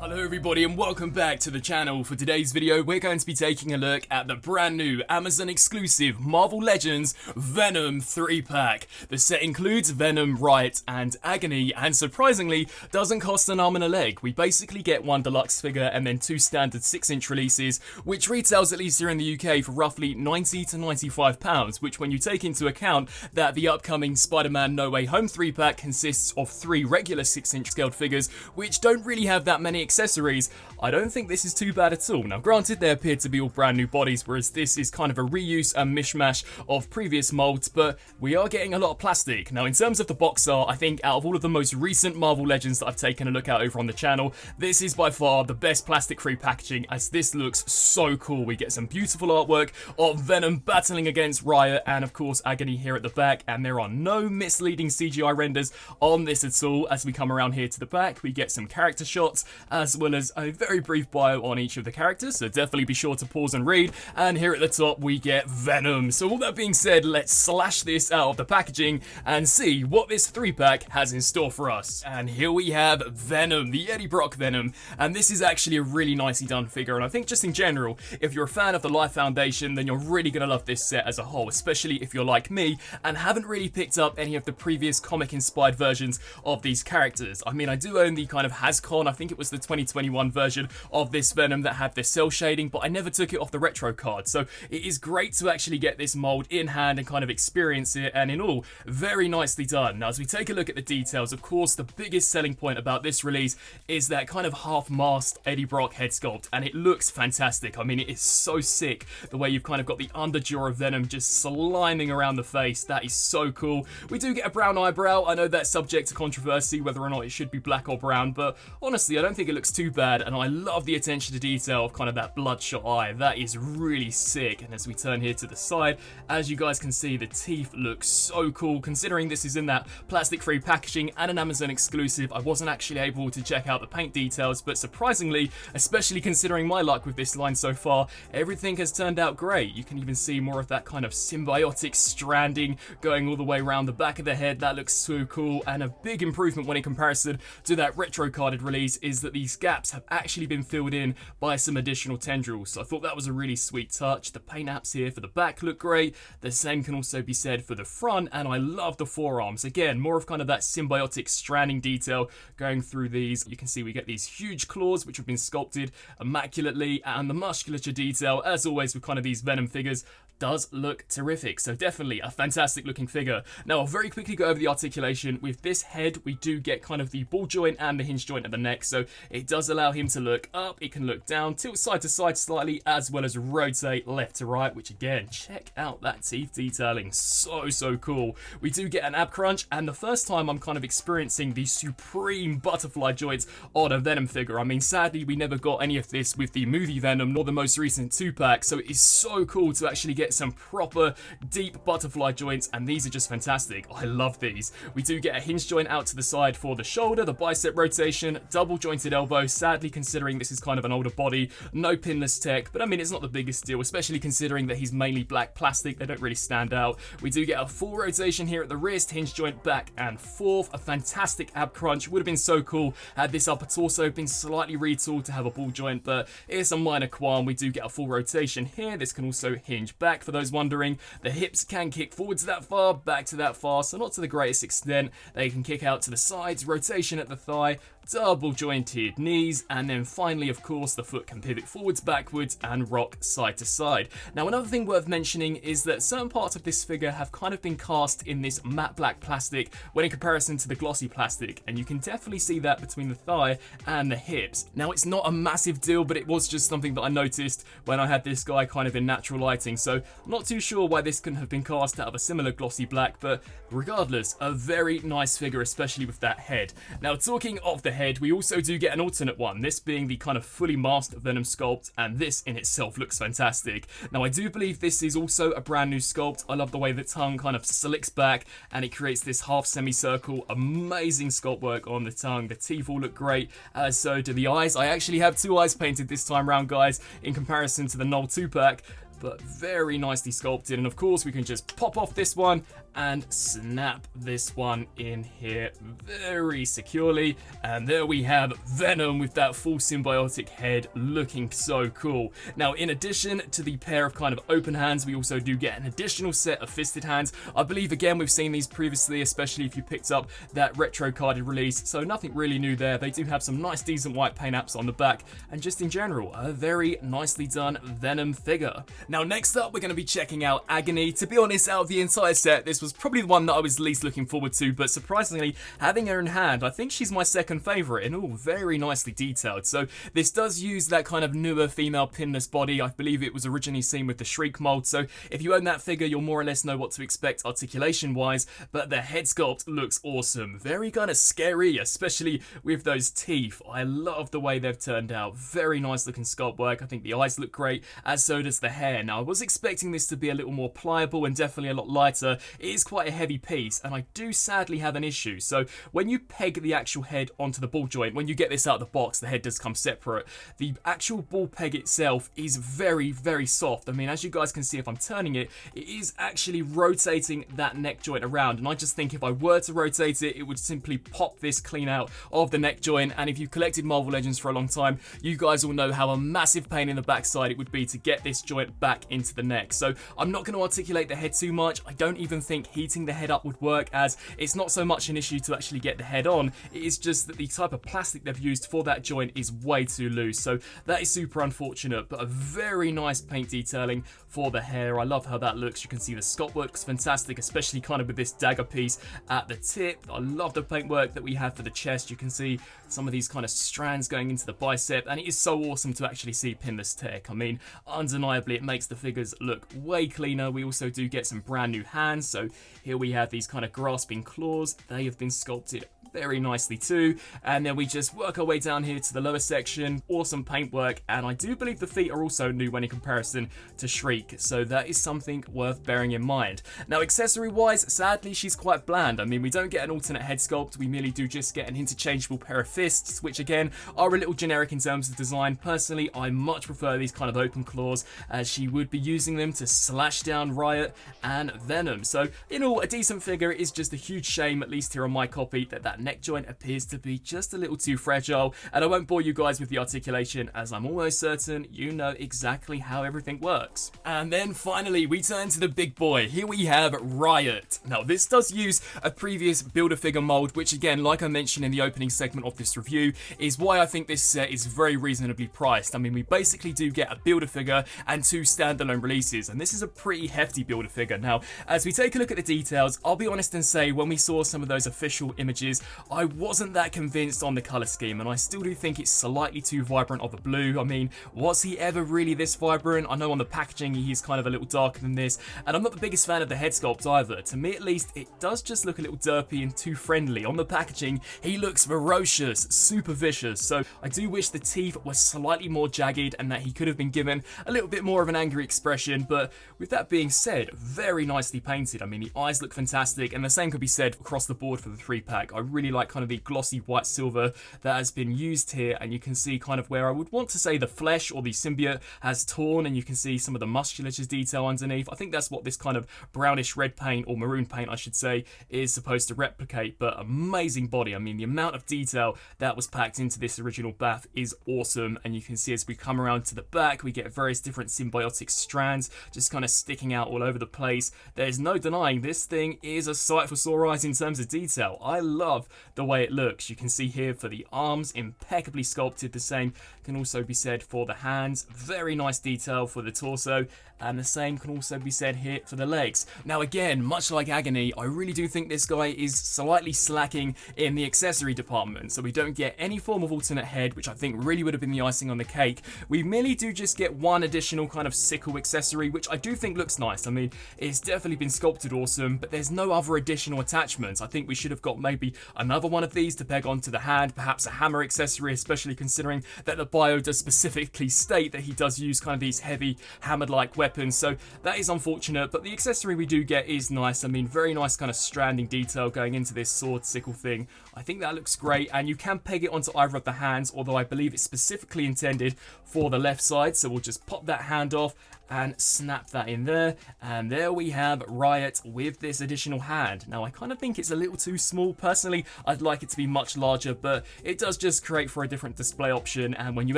Hello everybody and welcome back to the channel. For today's video we're going to be taking a look at the brand new Amazon exclusive Marvel Legends Venom 3-pack. The set includes Venom, Riot and Agony, and surprisingly doesn't cost an arm and a leg. We basically get one deluxe figure and then two standard 6-inch releases, which retails at least here in the UK for roughly £90 to £95, which when you take into account that the upcoming Spider-Man No Way Home 3-pack consists of 3 regular 6-inch scaled figures which don't really have that many accessories, I don't think this is too bad at all. Now granted, they appear to be all brand new bodies, whereas this is kind of a reuse and mishmash of previous molds, but we are getting a lot of plastic. Now in terms of the box art, I think out of all of the most recent Marvel Legends that I've taken a look at over on the channel, this is by far the best plastic-free packaging, as this looks so cool. We get some beautiful artwork of Venom battling against Riot and of course Agony here at the back, and there are no misleading CGI renders on this at all. As we come around here to the back, we get some character shots as well as a very brief bio on each of the characters, so definitely be sure to pause and read. And here at the top we get Venom. So all that being said, let's slash this out of the packaging and see what this 3-pack has in store for us. And here we have Venom, the Eddie Brock Venom, and this is actually a really nicely done figure, and I think just in general, if you're a fan of the Life Foundation, then you're really going to love this set as a whole, especially if you're like me and haven't really picked up any of the previous comic inspired versions of these characters. I mean, I do own the kind of Hascon, I think it was the 2021 version of this Venom that had the cell shading, but I never took it off the retro card, so it is great to actually get this mold in hand and kind of experience it, and in all, very nicely done. Now as we take a look at the details, of course the biggest selling point about this release is that kind of half-masked Eddie Brock head sculpt, and it looks fantastic. I mean, it is so sick the way you've kind of got the underjaw of Venom just sliming around the face. That is so cool. We do get a brown eyebrow. I know that's subject to controversy whether or not it should be black or brown, but honestly I don't think it looks too bad, and I love the attention to detail of kind of that bloodshot eye. That is really sick. And as we turn here to the side, as you guys can see, the teeth look so cool. Considering this is in that plastic-free packaging and an Amazon exclusive, I wasn't actually able to check out the paint details, but surprisingly, especially considering my luck with this line so far, everything has turned out great. You can even see more of that kind of symbiotic stranding going all the way around the back of the head. That looks so cool, and a big improvement when in comparison to that retro carded release is that these gaps have actually been filled in by some additional tendrils, so I thought that was a really sweet touch. The paint apps here for the back look great. The same can also be said for the front, and I love the forearms. Again, more of kind of that symbiotic stranding detail going through these. You can see we get these huge claws which have been sculpted immaculately, and the musculature detail, as always with kind of these Venom figures, does look terrific. So definitely a fantastic looking figure. Now I'll very quickly go over the articulation. With this head we do get kind of the ball joint and the hinge joint at the neck, so it does allow him to look up, it can look down, tilt side to side slightly, as well as rotate left to right, which again, check out that teeth detailing, so cool. We do get an ab crunch, and the first time I'm kind of experiencing the supreme butterfly joints on a Venom figure. I mean, sadly we never got any of this with the movie Venom nor the most recent 2-pack, so it is so cool to actually get some proper deep butterfly joints, and these are just fantastic. I love these. We do get a hinge joint out to the side for the shoulder, the bicep rotation, double jointed elbow. Sadly, considering this is kind of an older body, no pinless tech, but I mean it's not the biggest deal, especially considering that he's mainly black plastic. They don't really stand out. We do get a full rotation here at the wrist, hinge joint back and forth, a fantastic ab crunch. Would have been so cool had this upper torso been slightly retooled to have a ball joint, but here's a minor qualm. We do get a full rotation here. This can also hinge back for those wondering. The hips can kick forwards that far, back to that far, so not to the greatest extent. They can kick out to the sides, rotation at the thigh, double jointed knees, and then finally of course the foot can pivot forwards, backwards and rock side to side. Now another thing worth mentioning is that certain parts of this figure have kind of been cast in this matte black plastic when in comparison to the glossy plastic, and you can definitely see that between the thigh and the hips. Now it's not a massive deal, but it was just something that I noticed when I had this guy kind of in natural lighting, so I'm not too sure why this couldn't have been cast out of a similar glossy black, but regardless, a very nice figure, especially with that head. Now talking of the head, we also do get an alternate one, this being the kind of fully masked Venom sculpt, and this in itself looks fantastic. Now I do believe this is also a brand new sculpt. I love the way the tongue kind of slicks back and it creates this half semicircle. Amazing sculpt work on the tongue. The teeth all look great, as so do the eyes. I actually have 2 eyes painted this time round, guys, in comparison to the Knoll 2-pack. but very nicely sculpted. And of course we can just pop off this one and snap this one in here very securely. And there we have Venom with that full symbiotic head, looking so cool. Now, in addition to the pair of kind of open hands, we also do get an additional set of fisted hands. I believe, again, we've seen these previously, especially if you picked up that retro carded release, so nothing really new there. They do have some nice decent white paint apps on the back, and just in general, a very nicely done Venom figure. Now, next up, we're going to be checking out Agony. To be honest, out of the entire set, this was probably the one that I was least looking forward to, but surprisingly, having her in hand, I think she's my second favourite, and all very nicely detailed. So this does use that kind of newer female pinless body. I believe it was originally seen with the Shriek mold, so if you own that figure, you'll more or less know what to expect articulation wise, but the head sculpt looks awesome. Very kind of scary, especially with those teeth. I love the way they've turned out. Very nice looking sculpt work. I think the eyes look great, as so does the hair. Now, I was expecting this to be a little more pliable and definitely a lot lighter. It is quite a heavy piece, and I do sadly have an issue. So when you peg the actual head onto the ball joint, when you get this out of the box, the head does come separate. The actual ball peg itself is very, very soft. I mean, as you guys can see, if I'm turning it, it is actually rotating that neck joint around, and I just think if I were to rotate it, it would simply pop this clean out of the neck joint. And if you've collected Marvel Legends for a long time, you guys all know how a massive pain in the backside it would be to get this joint back into the neck. So I'm not going to articulate the head too much. I don't even think heating the head up would work, as it's not so much an issue to actually get the head on. It is just that the type of plastic they've used for that joint is way too loose. So that is super unfortunate, but a very nice paint detailing for the hair. I love how that looks. You can see the sculpt works fantastic, especially kind of with this dagger piece at the tip. I love the paintwork that we have for the chest. You can see some of these kind of strands going into the bicep, and it is so awesome to actually see pinless tech. I mean, undeniably, it makes the figures look way cleaner. We also do get some brand new hands. So here we have these kind of grasping claws. They have been sculpted very nicely too. And then we just work our way down here to the lower section. Awesome paintwork, and I do believe the feet are also new when in comparison to Shriek, so that is something worth bearing in mind. Now, accessory wise, sadly she's quite bland. I mean, we don't get an alternate head sculpt, we merely do just get an interchangeable pair of fists, which again are a little generic in terms of design. Personally, I much prefer these kind of open claws, as she would be using them to slash down Riot and Venom. So in all, a decent figure. It is just a huge shame, at least here on my copy, that neck joint appears to be just a little too fragile, and I won't bore you guys with the articulation, as I'm almost certain you know exactly how everything works. And then finally we turn to the big boy. Here we have Riot. Now, this does use a previous Build-A-Figure mold, which again, like I mentioned in the opening segment of this review, is why I think this set is very reasonably priced. I mean, we basically do get a Build-A-Figure and 2 standalone releases, and this is a pretty hefty Build-A-Figure. Now, as we take a look at the details, I'll be honest and say when we saw some of those official images, I wasn't that convinced on the colour scheme, and I still do think it's slightly too vibrant of a blue. I mean, was he ever really this vibrant? I know on the packaging he's kind of a little darker than this, and I'm not the biggest fan of the head sculpt either. To me, at least, it does just look a little derpy and too friendly. On the packaging, he looks ferocious, super vicious, so I do wish the teeth were slightly more jagged and that he could have been given a little bit more of an angry expression. But with that being said, very nicely painted. I mean, the eyes look fantastic, and the same could be said across the board for the 3-pack. I really like kind of the glossy white silver that has been used here, and you can see kind of where I would want to say the flesh or the symbiote has torn, and you can see some of the musculature detail underneath. I think that's what this kind of brownish red paint, or maroon paint I should say, is supposed to replicate. But amazing body. I mean, the amount of detail that was packed into this original bath is awesome, and you can see as we come around to the back, we get various different symbiotic strands just kind of sticking out all over the place. There's no denying this thing is a sight for sore eyes in terms of detail. I love the way it looks. You can see here for the arms, impeccably sculpted. The same can also be said for the hands. Very nice detail for the torso, and the same can also be said here for the legs. Now again, much like Agony, I really do think this guy is slightly slacking in the accessory department. So we don't get any form of alternate head, which I think really would have been the icing on the cake. We merely do just get one additional kind of sickle accessory, which I do think looks nice. I mean, it's definitely been sculpted awesome, but there's no other additional attachments. I think we should have got maybe another one of these to peg onto the hand, perhaps a hammer accessory, especially considering that the bio does specifically state that he does use kind of these heavy hammered-like weapons. So that is unfortunate, but the accessory we do get is nice. I mean, very nice kind of stranding detail going into this sword sickle thing. I think that looks great, and you can peg it onto either of the hands, although I believe it's specifically intended for the left side. So we'll just pop that hand off, and snap that in there. And there we have Riot with this additional hand. Now I kind of think it's a little too small. Personally, I'd like it to be much larger, but it does just create for a different display option. And when you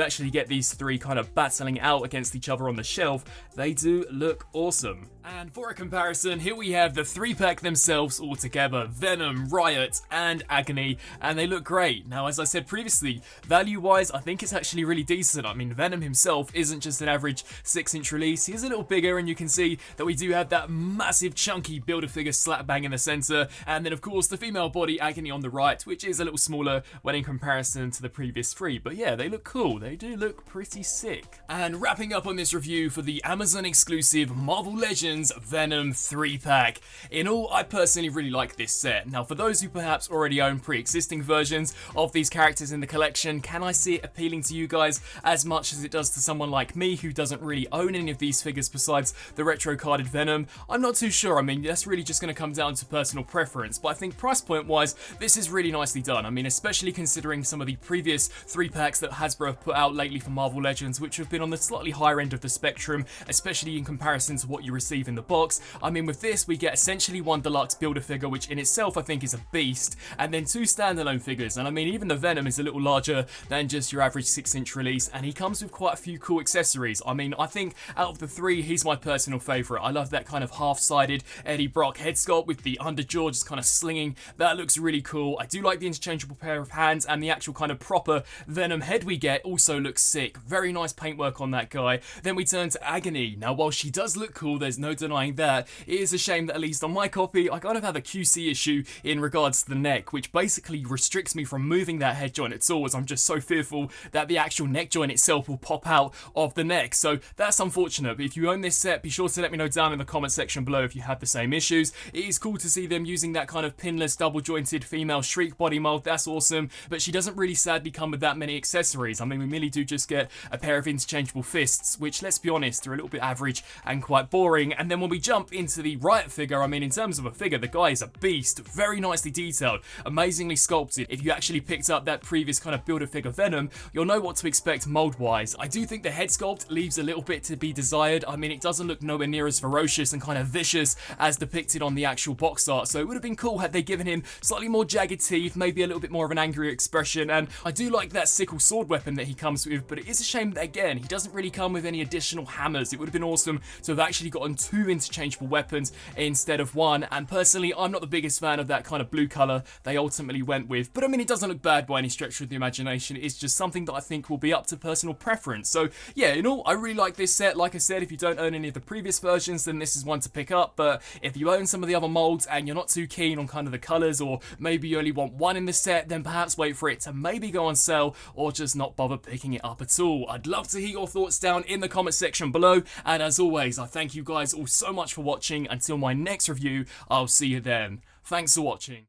actually get these three kind of battling out against each other on the shelf, they do look awesome. And for a comparison, here we have the 3-pack themselves all together, Venom, Riot, and Agony, and they look great. Now, as I said previously, value-wise, I think it's actually really decent. I mean, Venom himself isn't just an average 6-inch release, he's a little bigger, and you can see that we do have that massive chunky Build-A-Figure slap bang in the center, and then of course the female body Agony on the right, which is a little smaller when in comparison to the previous 3. But yeah, they look cool, they do look pretty sick. And wrapping up on this review for the Amazon exclusive Marvel Legends Venom 3-pack. In all, I personally really like this set. Now, for those who perhaps already own pre-existing versions of these characters in the collection, can I see it appealing to you guys as much as it does to someone like me who doesn't really own any of these figures besides the retro carded Venom? I'm not too sure. I mean, that's really just going to come down to personal preference, but I think price point wise, this is really nicely done. I mean, especially considering some of the previous 3-packs that Hasbro have put out lately for Marvel Legends, which have been on the slightly higher end of the spectrum, especially in comparison to what you receive in the box. I mean, with this, we get essentially one deluxe Build-A-Figure, which in itself I think is a beast, and then 2 standalone figures. And I mean, even the Venom is a little larger than just your average 6-inch release, and he comes with quite a few cool accessories. I mean, I think out of the 3, he's my personal favorite. I love that kind of half-sided Eddie Brock head sculpt with the underjaw just kind of slinging. That looks really cool. I do like the interchangeable pair of hands, and the actual kind of proper Venom head we get also looks sick. Very nice paintwork on that guy. Then we turn to Agony. Now, while she does look cool, there's no denying that. It is a shame that at least on my copy, I kind of have a QC issue in regards to the neck, which basically restricts me from moving that head joint at all, as I'm just so fearful that the actual neck joint itself will pop out of the neck. So that's unfortunate, but if you own this set, be sure to let me know down in the comment section below if you have the same issues. It is cool to see them using that kind of pinless, double jointed female Shriek body mold. That's awesome, but she doesn't really sadly come with that many accessories. I mean, we merely do just get a pair of interchangeable fists, which, let's be honest, are a little bit average and quite boring. And then when we jump into the Riot figure, I mean, in terms of a figure, the guy is a beast. Very nicely detailed, amazingly sculpted. If you actually picked up that previous kind of Build-A-Figure Venom, you'll know what to expect mold-wise. I do think the head sculpt leaves a little bit to be desired. I mean, it doesn't look nowhere near as ferocious and kind of vicious as depicted on the actual box art, so it would have been cool had they given him slightly more jagged teeth, maybe a little bit more of an angry expression. And I do like that sickle sword weapon that he comes with, but it is a shame that, again, he doesn't really come with any additional hammers. It would have been awesome to have actually gotten 2 interchangeable weapons instead of 1, and personally, I'm not the biggest fan of that kind of blue colour they ultimately went with, but I mean, it doesn't look bad by any stretch of the imagination. It's just something that I think will be up to personal preference. So yeah, in all, I really like this set. Like I said, if you don't own any of the previous versions, then this is one to pick up, but if you own some of the other molds and you're not too keen on kind of the colours, or maybe you only want one in the set, then perhaps wait for it to maybe go on sale, or just not bother picking it up at all. I'd love to hear your thoughts down in the comment section below, and as always, I thank you guys all so much for watching. Until my next review, I'll see you then. Thanks for watching.